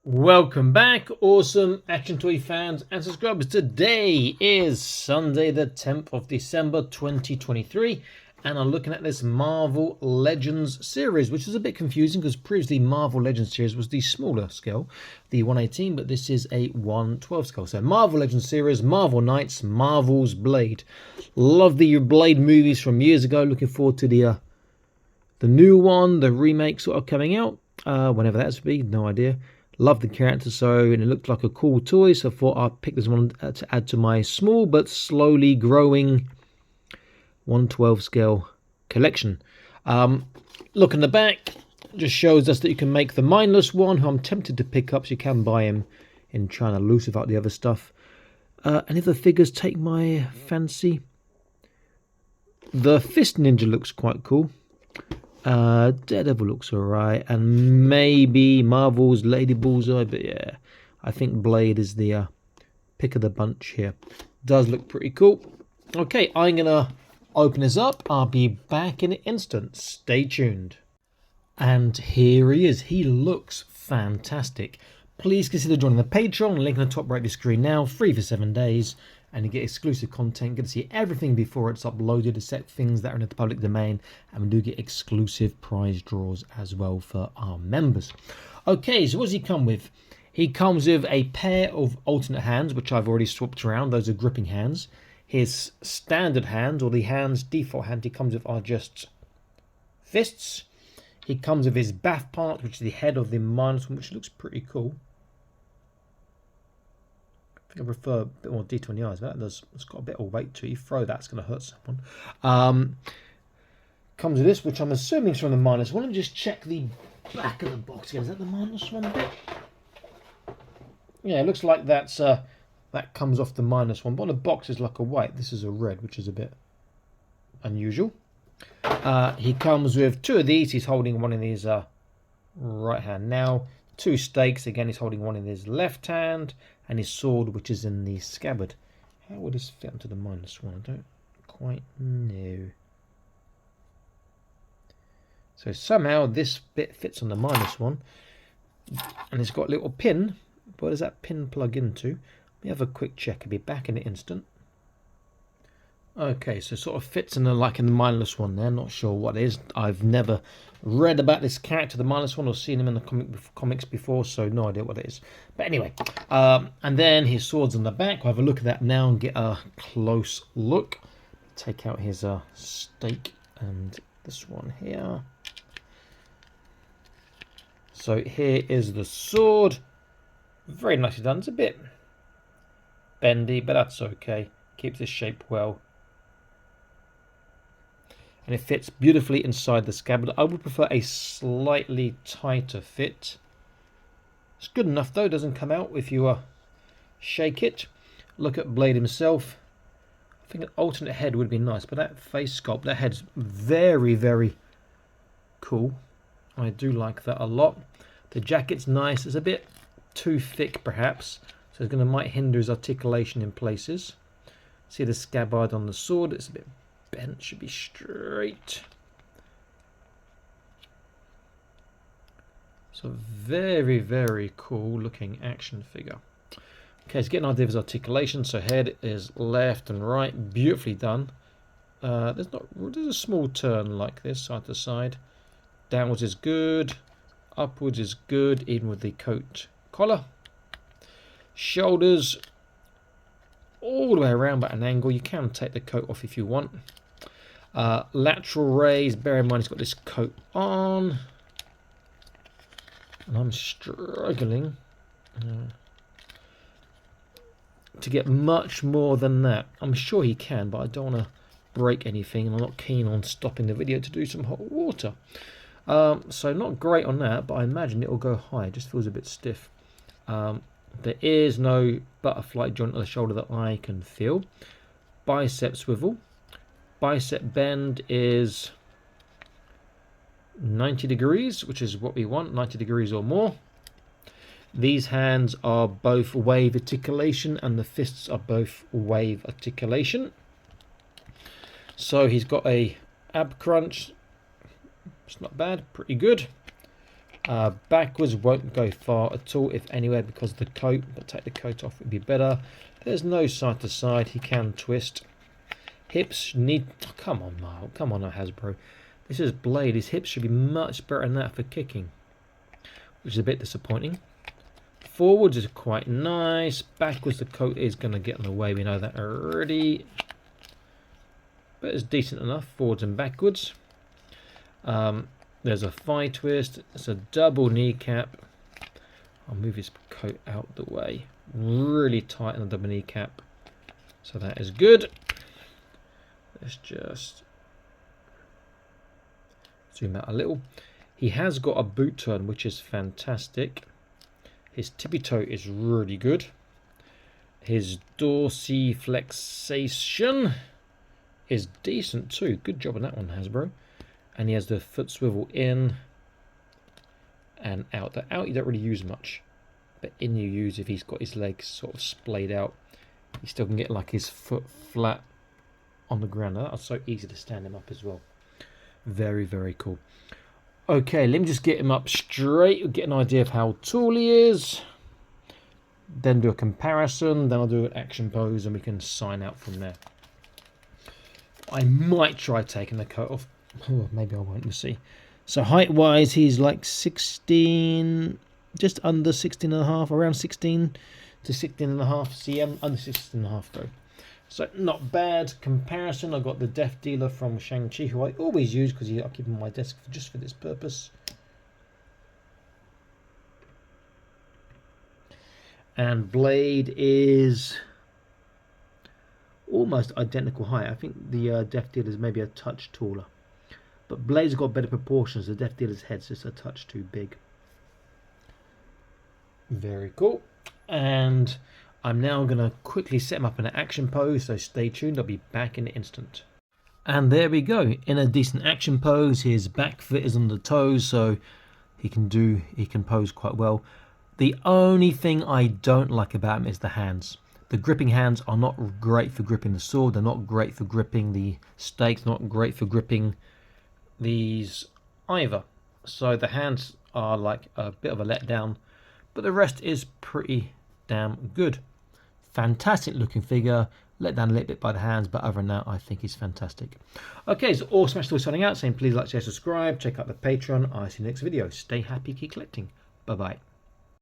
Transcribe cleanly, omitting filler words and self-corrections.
Welcome back, awesome action toy fans and subscribers. Today is Sunday the 10th of December 2023 and I'm looking at this Marvel Legends series, which is a bit confusing because previously Marvel Legends series was the smaller scale, the 118, but this is a 112 scale. So Marvel Legends series, Marvel Knights, Marvel's Blade. Love the Blade movies from years ago. Looking forward to the new one, the remake sort of coming out, whenever that's be, no idea. Love the character, and it looked like a cool toy, so I thought I'd pick this one to add to my small but slowly growing 112 scale collection. Look in the back, just shows us that you can make the mindless one, who I'm tempted to pick up, so you can buy him in China loose without the other stuff. Any other figures take my fancy? The Fist Ninja looks quite cool. Daredevil looks alright, and maybe Marvel's Lady Bullseye, but yeah, I think Blade is the pick of the bunch here. Does look pretty cool. Okay, I'm gonna open this up. I'll be back in an instant. Stay tuned. And here he is. He looks fantastic. Please consider joining the Patreon. Link in the top right of your screen now. Free for 7 days. And you get exclusive content, get to see everything before it's uploaded, except things that are in the public domain, and we do get exclusive prize draws as well for our members. Okay, so what does he come with? He comes with a pair of alternate hands, which I've already swapped around. Those are gripping hands. His standard hands, or the hands default hand he comes with, are just fists. He comes with his bath part, which is the head of the minus one, which looks pretty cool. I prefer a bit more detail on the eyes. It's got a bit of weight to it. You throw that, it's going to hurt someone. Comes with this, which I'm assuming is from the minus one. Let me just check the back of the box again. Is that the minus one bit? Yeah, it looks like that comes off the minus one. But on the box is like a white. This is a red, which is a bit unusual. He comes with two of these. He's holding one in his right hand now. Two stakes. Again, he's holding one in his left hand. And his sword, which is in the scabbard. How would this fit onto the minus one? I don't quite know. So somehow this bit fits on the minus one. And it's got a little pin. Where does that pin plug into? Let me have a quick check. I'll be back in an instant. Okay, so it sort of fits in the minus one there. Not sure what it is. I've never read about this character, the minus one, or seen him in the comics before, so no idea what it is. But anyway, and then his sword's on the back. We'll have a look at that now and get a close look. Take out his stake and this one here. So here is the sword. Very nicely done. It's a bit bendy, but that's okay. Keeps the shape well. And it fits beautifully inside the scabbard. I would prefer a slightly tighter fit. It's good enough though, it doesn't come out if you shake it. Look at Blade himself. I think an alternate head would be nice, but that face sculpt, that head's very, very cool. I do like that a lot. The jacket's nice. It's a bit too thick perhaps, so it's going to might hinder his articulation in places. See the scabbard on the sword, it's a bit bent, should be straight. So very, very cool looking action figure. Okay, let's get an idea of his articulation. So head is left and right, beautifully done. There's a small turn like this, side to side. Downwards is good, upwards is good, even with the coat collar. Shoulders all the way around but an angle. You can take the coat off if you want. Lateral raise, bear in mind he's got this coat on. And I'm struggling to get much more than that. I'm sure he can, but I don't want to break anything. And I'm not keen on stopping the video to do some hot water. So not great on that, but I imagine it will go high. It just feels a bit stiff. There is no butterfly joint on the shoulder that I can feel. Bicep swivel. Bicep bend is 90 degrees, which is what we want, 90 degrees or more. These hands are both wave articulation and the fists are both wave articulation. So he's got a ab crunch. It's not bad, pretty good. Backwards won't go far at all, if anywhere, because of the coat, but take the coat off would be better. There's no side to side, he can twist. Hips need... Oh, come on now, come on now, Hasbro. This is Blade, his hips should be much better than that for kicking, which is a bit disappointing. Forwards is quite nice, backwards the coat is going to get in the way, we know that already. But it's decent enough, forwards and backwards. There's a thigh twist, it's a double kneecap. I'll move his coat out the way. Really tight on the double kneecap. So that is good. Let's just zoom out a little. He has got a boot turn, which is fantastic. His tippy toe is really good. His dorsiflexation is decent too. Good job on that one, Hasbro. And he has the foot swivel in and out. The out you don't really use much, but in you use if he's got his legs sort of splayed out. He still can get like his foot flat on the ground. That's so easy to stand him up as well. Very, very cool. Okay, let me just get him up straight, get an idea of how tall he is. Then do a comparison, then I'll do an action pose and we can sign out from there. I might try taking the coat off. Oh, maybe I won't, we'll see. So height wise, he's like 16, just under 16 and a half, around 16 to 16 and a half cm, under 16 and a half though. So not bad. Comparison, I got the Death Dealer from Shang-Chi, who I always use because I keep him on my desk just for this purpose. And Blade is almost identical height. I think the Death Dealer is maybe a touch taller. But Blade's got better proportions. The Death Dealer's head's just a touch too big. Very cool. And I'm now going to quickly set him up in an action pose, so stay tuned. I'll be back in an instant. And there we go. In a decent action pose, his back foot is on the toes, so he can pose quite well. The only thing I don't like about him is the hands. The gripping hands are not great for gripping the sword. They're not great for gripping the stakes. Not great for gripping these either. So the hands are like a bit of a letdown, but the rest is pretty damn good. Fantastic looking figure, let down a little bit by the hands, but other than that I think he's fantastic. Okay, so all Smash Toys signing out, saying please like, share, subscribe, check out the Patreon. I'll see you next video. Stay happy, keep collecting. Bye bye.